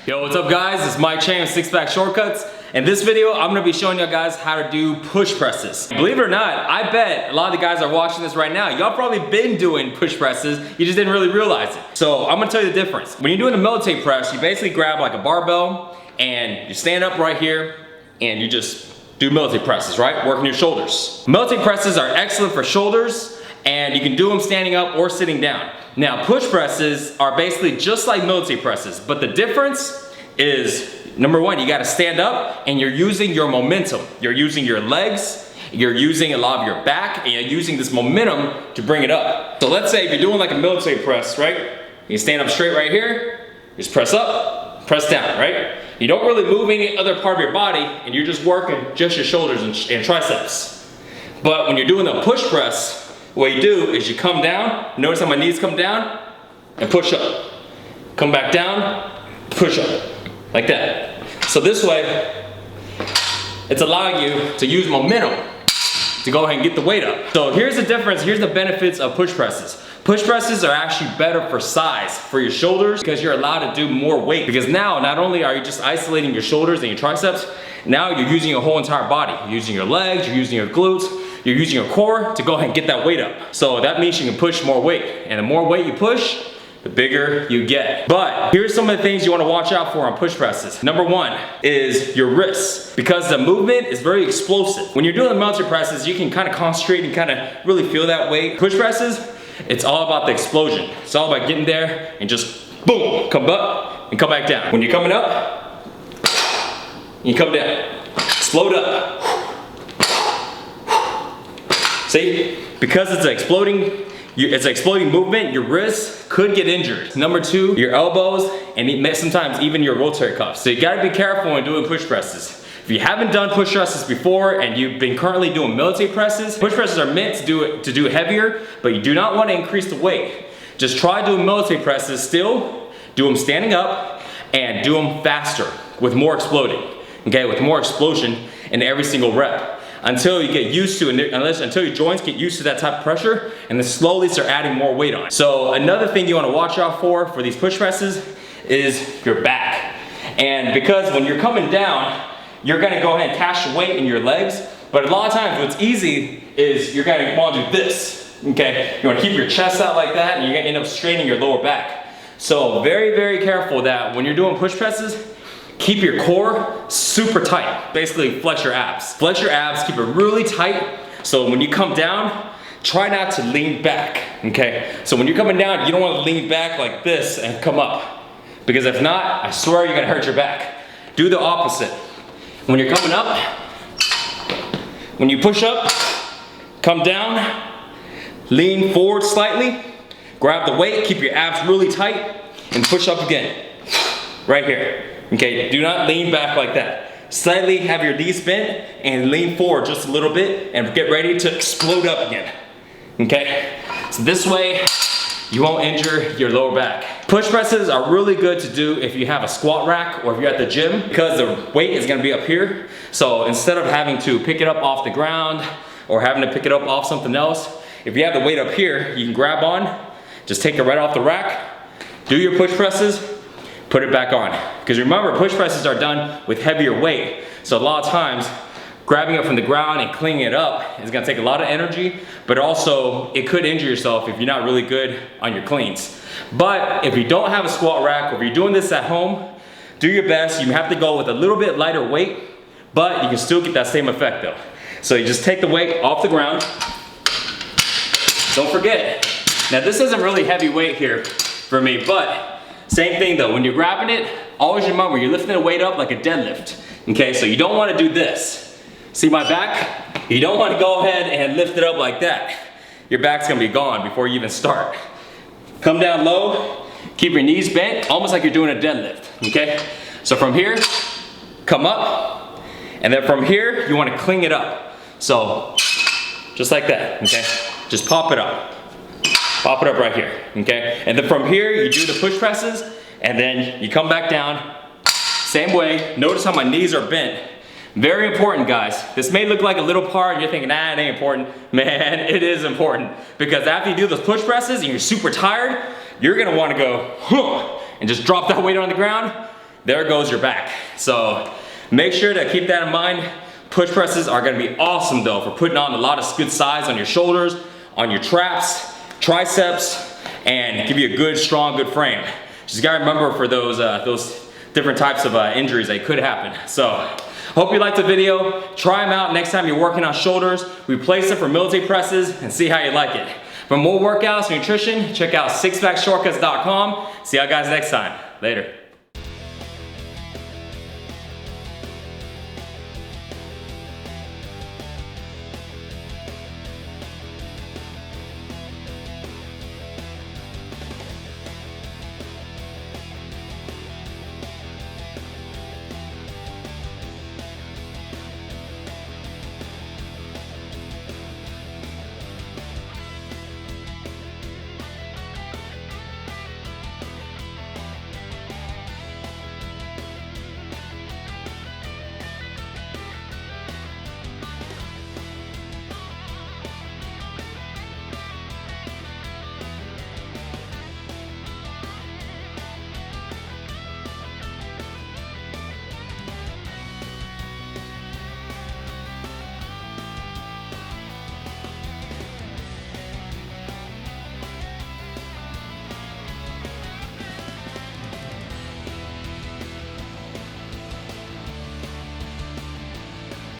Yo, what's up guys? It's Mike Chang with Six Pack Shortcuts. In this video, I'm gonna be showing you guys how to do push presses. Believe it or not, I bet a lot of the guys are watching this right now. Y'all probably been doing push presses, you just didn't really realize it. So I'm gonna tell you the difference. When you're doing the military press, you basically grab like a barbell and you stand up right here and you just do military presses, right? Working your shoulders. Military presses are excellent for shoulders and you can do them standing up or sitting down. Now, push presses are basically just like military presses, but the difference is, number one, you gotta stand up and you're using your momentum. You're using your legs, you're using a lot of your back, and you're using this momentum to bring it up. So let's say if you're doing like a military press, right? You stand up straight right here, just press up, press down, right? You don't really move any other part of your body and you're just working just your shoulders and triceps. But when you're doing the push press, what you do is you come down, notice how my knees come down, and push up. Come back down, push up, like that. So this way, it's allowing you to use momentum to go ahead and get the weight up. So here's the difference, here's the benefits of push presses. Push presses are actually better for size, for your shoulders, because you're allowed to do more weight. Because now, not only are you just isolating your shoulders and your triceps, now you're using your whole entire body. You're using your legs, you're using your glutes, you're using your core to go ahead and get that weight up. So that means you can push more weight. And the more weight you push, the bigger you get. But here's some of the things you wanna watch out for on push presses. Number one is your wrists, because the movement is very explosive. When you're doing the military presses, you can kind of concentrate and kind of really feel that weight. Push presses, it's all about the explosion. It's all about getting there and just boom, come up and come back down. When you're coming up, you come down, explode up. See, because it's an exploding movement, your wrists could get injured. Number two, your elbows and sometimes even your rotator cuffs. So you gotta be careful when doing push presses. If you haven't done push presses before and you've been currently doing military presses, push presses are meant to do heavier, but you do not want to increase the weight. Just try doing military presses still, do them standing up, and do them faster with more exploding, okay, with more explosion in every single rep. Until you get used to it, until your joints get used to that type of pressure, and then slowly start adding more weight on. So another thing you want to watch out for these push presses is your back. And because when you're coming down, you're gonna go ahead and catch the weight in your legs, but a lot of times what's easy is you're gonna want to do this, okay? You wanna keep your chest out like that, and you're gonna end up straining your lower back. So very, very careful that when you're doing push presses, keep your core super tight. Basically flex your abs. Flex your abs, keep it really tight. So when you come down, try not to lean back, okay? So when you're coming down, you don't want to lean back like this and come up. Because if not, I swear you're gonna hurt your back. Do the opposite. When you're coming up, when you push up, come down, lean forward slightly, grab the weight, keep your abs really tight, and push up again, right here. Okay, do not lean back like that. Slightly have your knees bent and lean forward just a little bit and get ready to explode up again. Okay, so this way you won't injure your lower back. Push presses are really good to do if you have a squat rack or if you're at the gym, because the weight is gonna be up here. So instead of having to pick it up off the ground or having to pick it up off something else, if you have the weight up here, you can grab on, just take it right off the rack, do your push presses, put it back on. Because remember, push presses are done with heavier weight. So a lot of times, grabbing it from the ground and cleaning it up is gonna take a lot of energy, but also it could injure yourself if you're not really good on your cleans. But if you don't have a squat rack or if you're doing this at home, do your best. You have to go with a little bit lighter weight, but you can still get that same effect though. So you just take the weight off the ground. Don't forget, now this isn't really heavy weight here for me, but same thing though, when you're grabbing it, always remember you're lifting the weight up like a deadlift. Okay, so you don't want to do this. See my back? You don't want to go ahead and lift it up like that. Your back's gonna be gone before you even start. Come down low, keep your knees bent, almost like you're doing a deadlift, okay? So from here, come up, and then from here, you want to clean it up. So, just like that, okay? Just pop it up. Pop it up right here, okay? And then from here, you do the push presses, and then you come back down, same way. Notice how my knees are bent. Very important, guys. This may look like a little part and you're thinking, nah, it ain't important. Man, it is important. Because after you do those push presses and you're super tired, you're gonna wanna go, huh, and just drop that weight on the ground, there goes your back. So make sure to keep that in mind. Push presses are gonna be awesome though for putting on a lot of good size on your shoulders, on your traps, triceps, and give you a good, strong, good frame. Just gotta remember for those different types of injuries that could happen. So, hope you liked the video. Try them out next time you're working on shoulders. Replace them for military presses and see how you like it. For more workouts and nutrition, check out SixPackShortcuts.com. See you guys next time. Later.